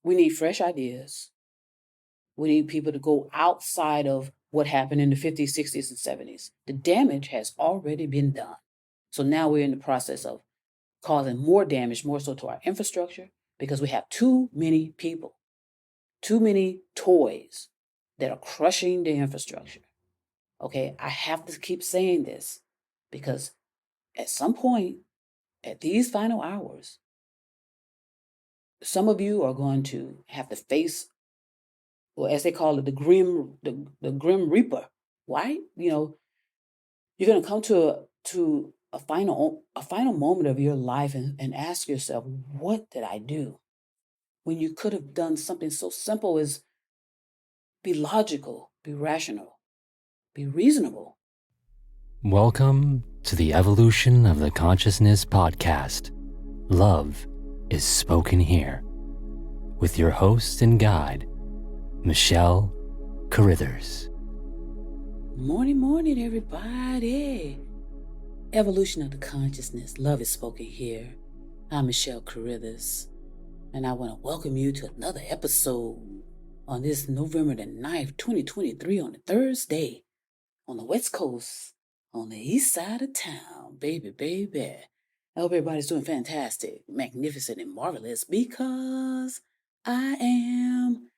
We need fresh ideas. We need people to go outside of what happened in the 50s, 60s, and 70s. The damage has already been done. So now we're in the process of causing more damage, more so to our infrastructure, because we have too many people, too many toys that are crushing the infrastructure. Okay, I have to keep saying this because at some point, at these final hours, some of you are going to have to face, or as they call it, the grim reaper. Why? You're going to come to a final moment of your life and ask yourself, what did I do? When you could have done something so simple as be logical, be rational, be reasonable. Welcome to the Evolution of the Consciousness podcast. Love is spoken here. With your host and guide, Michelle Carithers. Morning, everybody. Evolution of the Consciousness. Love is spoken here. I'm Michelle Carithers, and I want to welcome you to another episode on this November the 9th, 2023, on the Thursday, on the West Coast, on the east side of town. Baby. I hope everybody's doing fantastic, magnificent, and marvelous, because I am.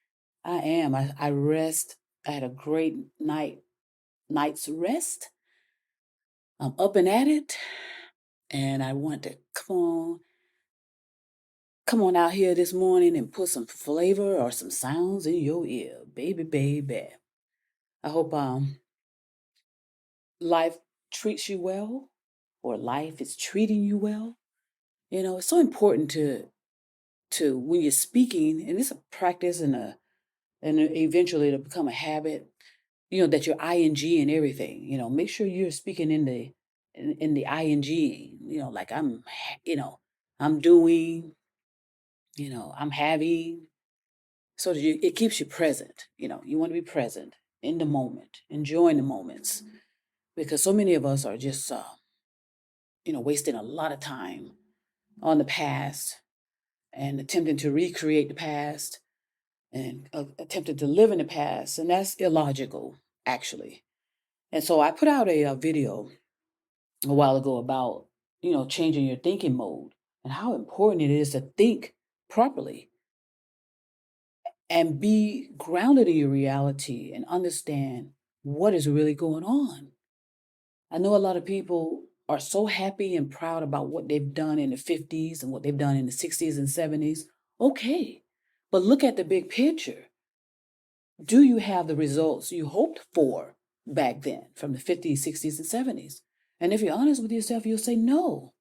I rest. I had a great night's rest. I'm up and at it, and I want to come on out here this morning and put some flavor or some sounds in your ear, baby. I hope life treats you well, or life is treating you well. It's so important to when you're speaking, and it's a practice and eventually it'll become a habit. That you're ing and everything. Make sure you're speaking in the ing. Like I'm doing. I'm having. So that it keeps you present. You want to be present in the moment, enjoying the moments, because so many of us are just wasting a lot of time on the past and attempting to recreate the past and attempting to live in the past, and that's illogical, actually. And so I put out a video a while ago about changing your thinking mode and how important it is to think properly and be grounded in your reality and understand what is really going on. I know a lot of people are so happy and proud about what they've done in the 50s and what they've done in the 60s and 70s. Okay, but look at the big picture. Do you have the results you hoped for back then from the 50s, 60s, and 70s? And if you're honest with yourself, you'll say no,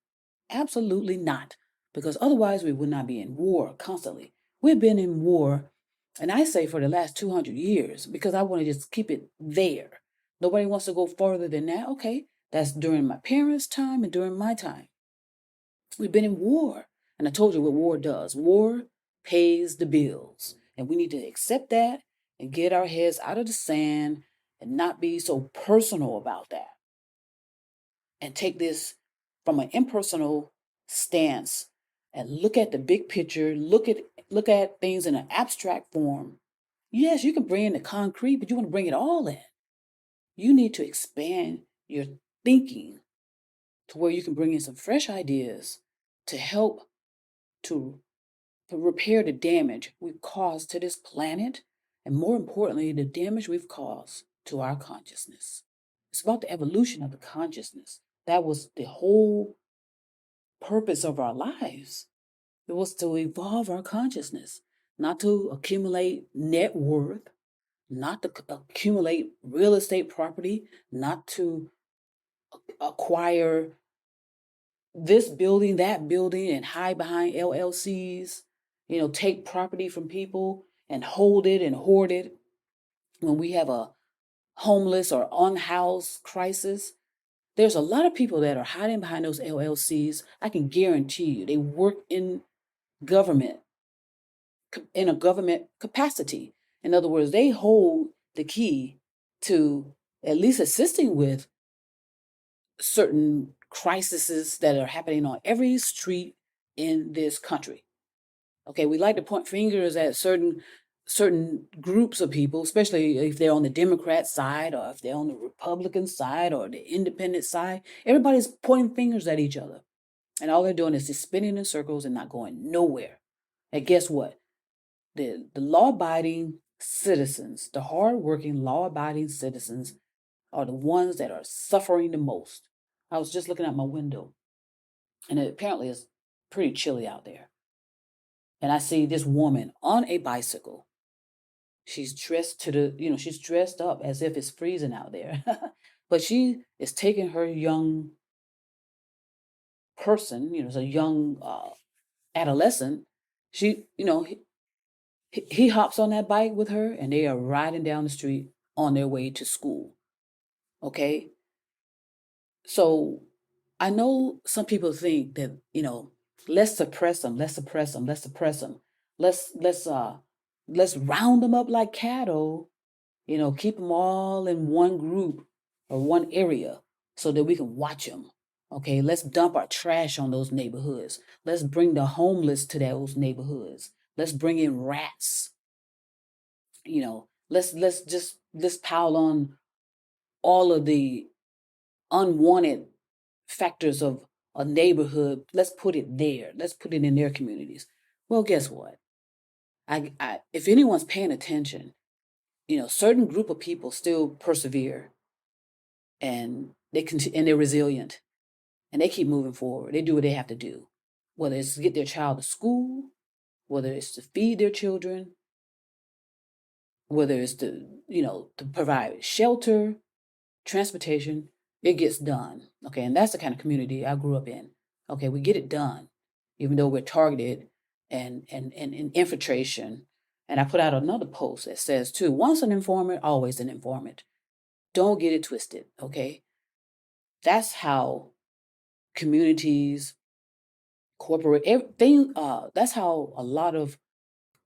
absolutely not, because otherwise we would not be in war constantly. We've been in war, and I say for the last 200 years, because I want to just keep it there. Nobody wants to go further than that. Okay, that's during my parents' time and during my time. We've been in war, and I told you what war does. War pays the bills, and we need to accept that and get our heads out of the sand and not be so personal about that. And take this from an impersonal stance and look at the big picture, look at things in an abstract form. Yes, you can bring in the concrete, but you want to bring it all in. You need to expand your thinking to where you can bring in some fresh ideas to help to repair the damage we've caused to this planet, and more importantly, the damage we've caused to our consciousness. It's about the evolution of the consciousness. That was the whole purpose of our lives. It was to evolve our consciousness, not to accumulate net worth, not to accumulate real estate property, not to acquire this building, that building, and hide behind LLCs, take property from people and hold it and hoard it when we have a homeless or unhoused crisis. There's a lot of people that are hiding behind those LLCs. I can guarantee you they work in government, in a government capacity. In other words, they hold the key to at least assisting with certain crises that are happening on every street in this country. Okay, we like to point fingers at certain groups of people, especially if they're on the Democrat side or if they're on the Republican side or the independent side. Everybody's pointing fingers at each other. And all they're doing is just spinning in circles and not going nowhere. And guess what? The law-abiding citizens, the hard-working, law-abiding citizens are the ones that are suffering the most. I was just looking out my window, and it apparently is pretty chilly out there. And I see this woman on a bicycle. She's dressed she's dressed up as if it's freezing out there. But she is taking her young person, it's a young adolescent. He hops on that bike with her and they are riding down the street on their way to school. Okay? So I know some people think that, let's suppress them, let's suppress them, let's suppress them. Let's round them up like cattle, keep them all in one group or one area so that we can watch them. Okay, let's dump our trash on those neighborhoods. Let's bring the homeless to those neighborhoods. Let's bring in rats. Let's pile on all of the unwanted factors of a neighborhood. Let's put it there. Let's put it in their communities. Well, guess what? If anyone's paying attention, certain group of people still persevere, and they're resilient, and they keep moving forward. They do what they have to do, whether it's to get their child to school, whether it's to feed their children, whether it's to provide shelter, transportation. It gets done. Okay, and that's the kind of community I grew up in. Okay, we get it done, even though we're targeted and infiltration. And I put out another post that says, too, once an informant, always an informant. Don't get it twisted, okay? That's how communities, corporate, everything, that's how a lot of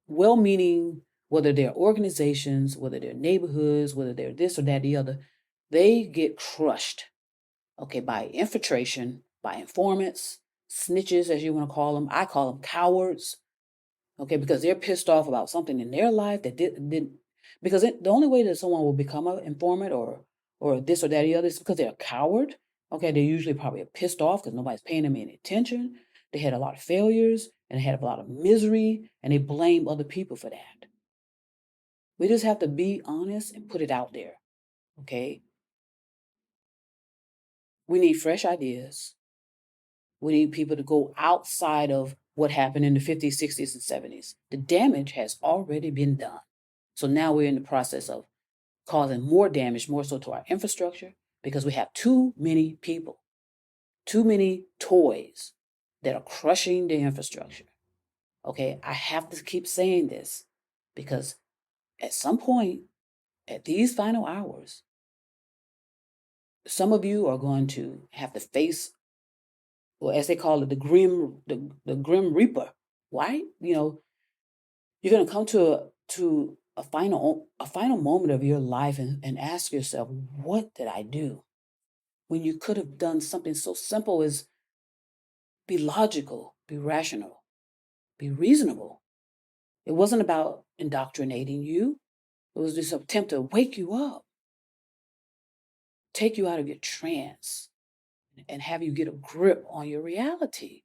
well-meaning, whether they're organizations, whether they're neighborhoods, whether they're this or that, the other, they get crushed, okay, by infiltration, by informants, snitches, as you want to call them. I call them cowards, okay, because they're pissed off about something in their life that didn't, because the only way that someone will become an informant or this or that or the other is because they're a coward. Okay, they're usually probably pissed off because nobody's paying them any attention. They had a lot of failures and they had a lot of misery, and they blame other people for that. We just have to be honest and put it out there, okay? We need fresh ideas. We need people to go outside of what happened in the 50s, 60s, and 70s. The damage has already been done. So now we're in the process of causing more damage, more so to our infrastructure, because we have too many people, too many toys that are crushing the infrastructure. Okay, I have to keep saying this because at some point, at these final hours, some of you are going to have to face, or as they call it, the grim reaper. Why? You're going to come to a final moment of your life and ask yourself, what did I do? When you could have done something so simple as be logical, be rational, be reasonable. It wasn't about indoctrinating you. It was this attempt to wake you up, take you out of your trance, and have you get a grip on your reality.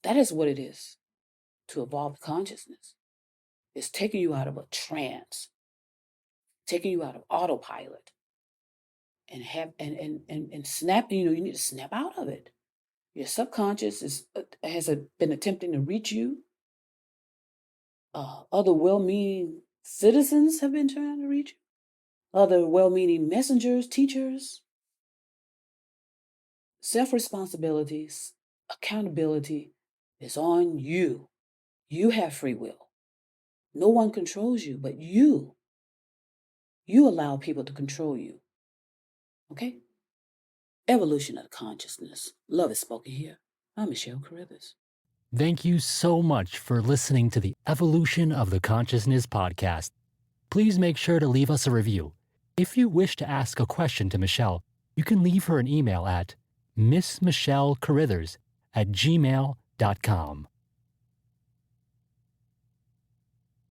That is what it is to evolve consciousness. It's taking you out of a trance, taking you out of autopilot, and snap. You need to snap out of it. Your subconscious has been attempting to reach you. Other well-meaning citizens have been trying to reach you. Other well-meaning messengers, teachers. Self-responsibilities, accountability is on you. You have free will. No one controls you but you. You allow people to control you. Okay? Evolution of consciousness. Love is spoken here. I'm Michelle Carruthers. Thank you so much for listening to the Evolution of the Consciousness podcast. Please make sure to leave us a review. If you wish to ask a question to Michelle, you can leave her an email at missmichellecarruthers@gmail.com.